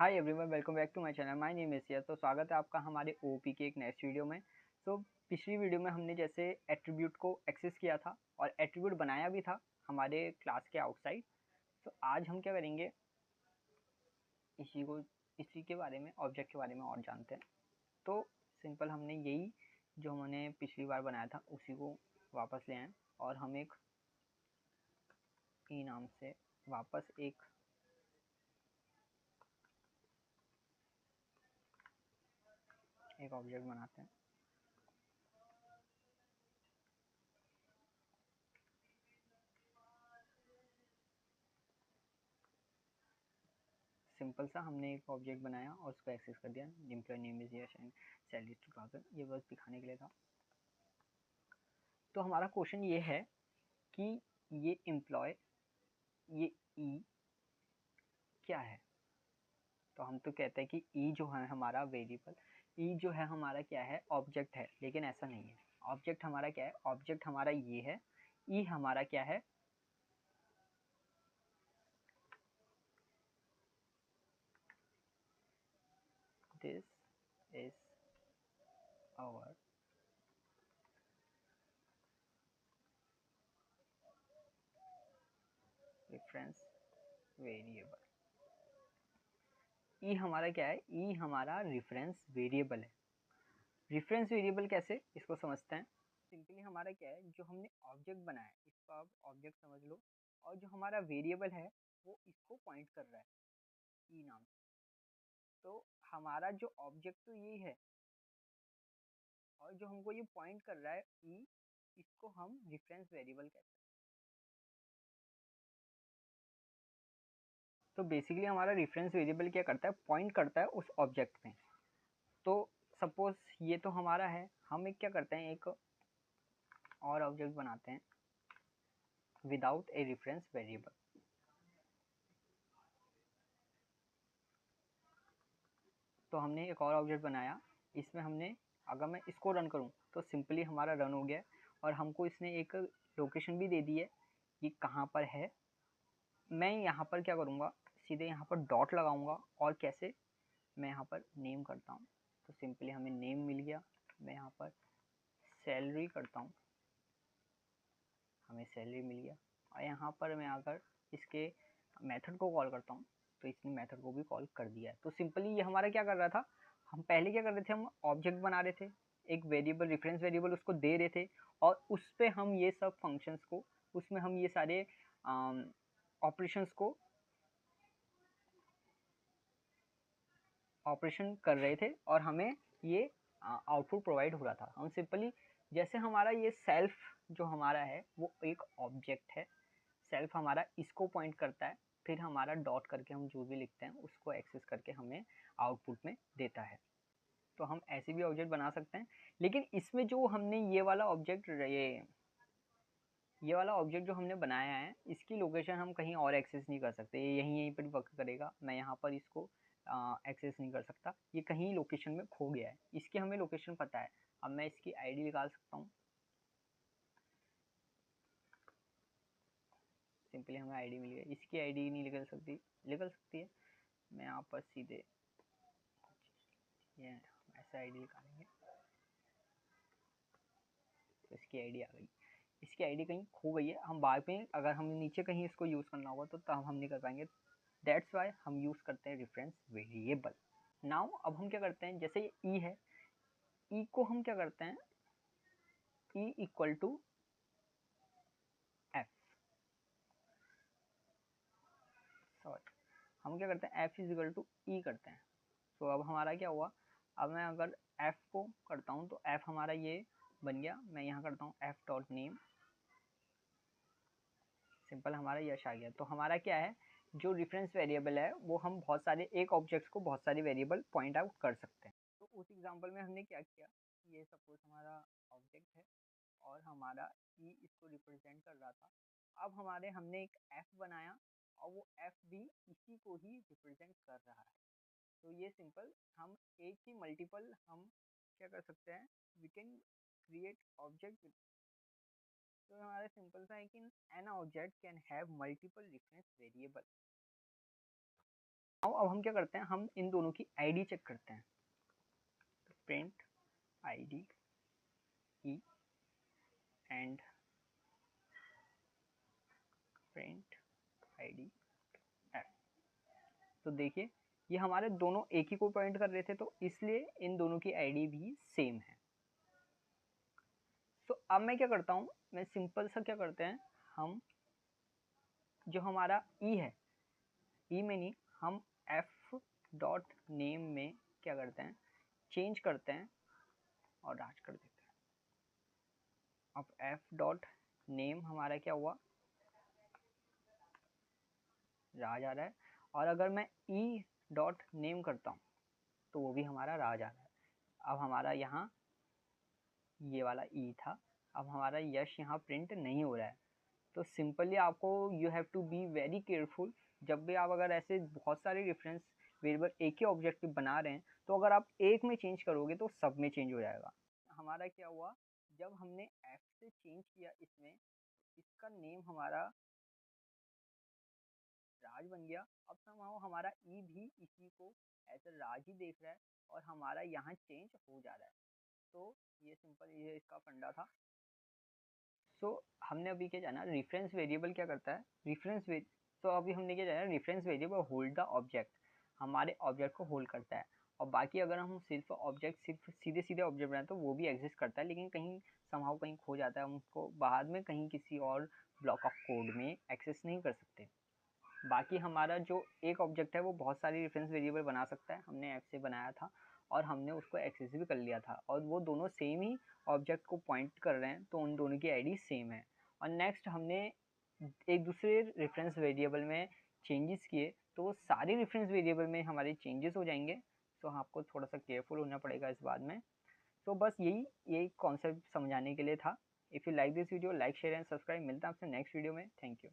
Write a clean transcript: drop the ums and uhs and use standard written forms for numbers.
Hi everyone, welcome back to my channel. My name is Siya. तो स्वागत है आपका हमारे ओपी के एक नेक्स्ट वीडियो में। पिछली वीडियो में हमने जैसे एट्रीब्यूट को एक्सेस किया था और एट्रीब्यूट बनाया भी था हमारे क्लास के आउटसाइड। तो आज हम क्या करेंगे, इसी के बारे में, ऑब्जेक्ट के बारे में और जानते हैं। तो सिंपल हमने यही जो हमने पिछली बार बनाया था उसी को वापस ले आए और हम एक ई नाम से वापस एक ऑब्जेक्ट बनाते हैं। सिंपल सा हमने एक ऑब्जेक्ट बनाया और उसको एक्सेस कर दिया। Employ name is Yash and salary 2000, ये बस दिखाने के लिए था। तो हमारा क्वेश्चन ये है कि ये एम्प्लॉय, ये ई क्या है। तो हम तो कहते हैं कि ई जो है हमारा वेरिएबल, ई जो है हमारा क्या है, ऑब्जेक्ट है। लेकिन ऐसा नहीं है। ऑब्जेक्ट हमारा क्या है, ऑब्जेक्ट हमारा ये है। ई हमारा क्या है, this is our reference variable. ई हमारा क्या है, ई हमारा रेफरेंस वेरिएबल है। रेफरेंस वेरिएबल कैसे, इसको समझते हैं। सिंपली हमारा क्या है, जो हमने ऑब्जेक्ट बनाया है इसको आप ऑब्जेक्ट समझ लो, और जो हमारा वेरिएबल है वो इसको पॉइंट कर रहा है ई नाम से। तो हमारा जो ऑब्जेक्ट तो यही है और जो हमको ये पॉइंट कर रहा है ई, इसको हम रेफरेंस वेरिएबल कहते हैं। तो बेसिकली हमारा रेफरेंस वेरिएबल क्या करता है, पॉइंट करता है उस ऑब्जेक्ट में। तो सपोज ये तो हमारा है, हम एक क्या करते हैं, एक और ऑब्जेक्ट बनाते हैं विदाउट ए रेफरेंस वेरिएबल। तो हमने एक और ऑब्जेक्ट बनाया, इसमें हमने, अगर मैं इसको रन करूं तो सिंपली हमारा रन हो गया और हमको इसने एक लोकेशन भी दे दी है कि कहाँ पर है। मैं यहाँ पर क्या करूँगा, सीधे यहाँ पर डॉट लगाऊंगा और कैसे, मैं यहाँ पर नेम करता हूँ। तो सिंपली हमें नेम मिल गया। मैं यहाँ पर सैलरी करता हूँ, हमें सैलरी मिल गया। और यहाँ पर मैं अगर इसके मेथड को कॉल करता हूँ तो इसने मेथड को भी कॉल कर दिया है। तो सिंपली ये हमारा क्या कर रहा था, हम पहले क्या कर रहे थे, हम ऑब्जेक्ट बना रहे थे, एक वेरिएबल, रेफरेंस वेरिएबल उसको दे रहे थे और उस पर हम ये सब फंक्शंस को, उसमें हम ये सारे ऑपरेशंस को ऑपरेशन कर रहे थे और हमें ये आउटपुट प्रोवाइड हो रहा था। हम सिंपली, जैसे हमारा ये सेल्फ जो हमारा है वो एक ऑब्जेक्ट है, सेल्फ हमारा इसको पॉइंट करता है, फिर हमारा डॉट करके हम जो भी लिखते हैं उसको एक्सेस करके हमें आउटपुट में देता है। तो हम ऐसे भी ऑब्जेक्ट बना सकते हैं। लेकिन इसमें जो हमने ये वाला ऑब्जेक्ट, ये वाला ऑब्जेक्ट जो हमने बनाया है, इसकी लोकेशन हम कहीं और एक्सेस नहीं कर सकते। ये यहीं पर वर्क करेगा। मैं यहाँ पर इसको एक्सेस नहीं कर सकता, ये कहीं लोकेशन में खो गया है। इसकी हमें लोकेशन पता है। अब मैं इसकी आईडी निकाल सकता हूँ। सिंपली हमें आईडी मिल गई। इसकी आईडी नहीं निकल सकती, निकल सकती है। मैं यहाँ पर सीधे ये ऐसे आईडी निकालेंगे तो इसकी आईडी आ गई। इसकी आईडी कहीं खो गई है, हम बाद में अगर हमें नीचे कहीं इसको यूज़ करना होगा तो तब हम नहीं कर पाएंगे। दैट्स वाई हम यूज़ करते हैं रेफरेंस वेरिएबल। नाउ अब हम क्या करते हैं, जैसे ये ई है, ई को हम क्या करते हैं, E equal to F, sorry, हम क्या करते हैं, F is equal to E करते हैं। तो अब हमारा क्या हुआ, अब मैं अगर एफ को करता हूँ तो एफ हमारा ये बन गया। मैं यहाँ करता हूँ एफ डॉट नेम, सिंपल हमारा यश आ गया। तो हमारा क्या है, जो रेफरेंस वेरिएबल है वो हम बहुत सारे, एक ऑब्जेक्ट को बहुत सारे वेरिएबल पॉइंट आउट कर सकते हैं। तो उस एग्जांपल में हमने क्या किया, ये सपोज हमारा ऑब्जेक्ट है और हमारा ई इसको रिप्रेजेंट कर रहा था। अब हमारे, हमने एक एफ बनाया और वो एफ भी इसी को ही रिप्रेजेंट कर रहा है। तो ये सिंपल, हम एक ही मल्टीपल, हम क्या कर सकते हैं, वी कैन क्रिएट ऑब्जेक्ट। तो हमारा सिंपल सा है कि an object can have multiple reference variable. अब हम क्या करते हैं, हम इन दोनों की आईडी चेक करते हैं। Print ID E and print ID F. तो देखिए ये हमारे दोनों एक ही को पॉइंट कर रहे थे, तो इसलिए इन दोनों की आईडी भी सेम है। तो अब मैं क्या करता हूँ, मैं सिंपल सा क्या करते हैं, हम जो हमारा ई है, ई में नहीं, हम एफ डॉट नेम में क्या करते हैं, चेंज करते हैं और राज कर देते हैं। अब एफ डॉट नेम हमारा क्या हुआ, राज आ रहा है। और अगर मैं ई डॉट नेम करता हूँ तो वो भी हमारा राज आ रहा है। अब हमारा यहाँ ये वाला ई था, अब हमारा यश यहाँ प्रिंट नहीं हो रहा है। तो सिंपली आपको you have to be very careful. जब भी आप अगर ऐसे बहुत सारे रेफरेंस वेरिएबल एक ही ऑब्जेक्ट बना रहे हैं, तो अगर आप एक में चेंज करोगे तो सब में चेंज हो जाएगा। हमारा क्या हुआ, जब हमने एफ से चेंज किया इसमें, इसका नेम हमारा राज बन गया। अब समहाउ हमारा ई भी इसी को ऐसा राज ही देख रहा है और हमारा यहाँ चेंज हो जा रहा है। तो ये सिंपल ये इसका फंडा था। हमने अभी क्या जाना, रेफरेंस वेरिएबल क्या करता है, अभी हमने क्या जाना, reference variable hold the object, हमारे ऑब्जेक्ट को होल्ड करता है। और बाकी अगर हम सिर्फ ऑब्जेक्ट सिर्फ सीधे सीधे ऑब्जेक्ट बनाए तो वो भी एग्जिस्ट करता है, लेकिन कहीं समहाउ कहीं खो जाता है, हम उसको बाद में कहीं किसी और ब्लॉक ऑफ कोड में एक्सेस नहीं कर सकते। बाकी हमारा जो एक ऑब्जेक्ट है वो बहुत सारी रेफरेंस वेरिएबल बना सकता है। हमने ऐप से बनाया था और हमने उसको एक्सेस भी कर लिया था, और वो दोनों सेम ही ऑब्जेक्ट को पॉइंट कर रहे हैं, तो उन दोनों की आईडी सेम है। और नेक्स्ट हमने एक दूसरे रेफरेंस वेरिएबल में चेंजेस किए, तो वो सारी रेफरेंस वेरिएबल में हमारे चेंजेस हो जाएंगे। तो आपको थोड़ा सा केयरफुल होना पड़ेगा इस बात में। तो बस यही कॉन्सेप्ट समझाने के लिए था। If you like this video, like share and subscribe. मिलता है आपसे नेक्स्ट वीडियो में। Thank you.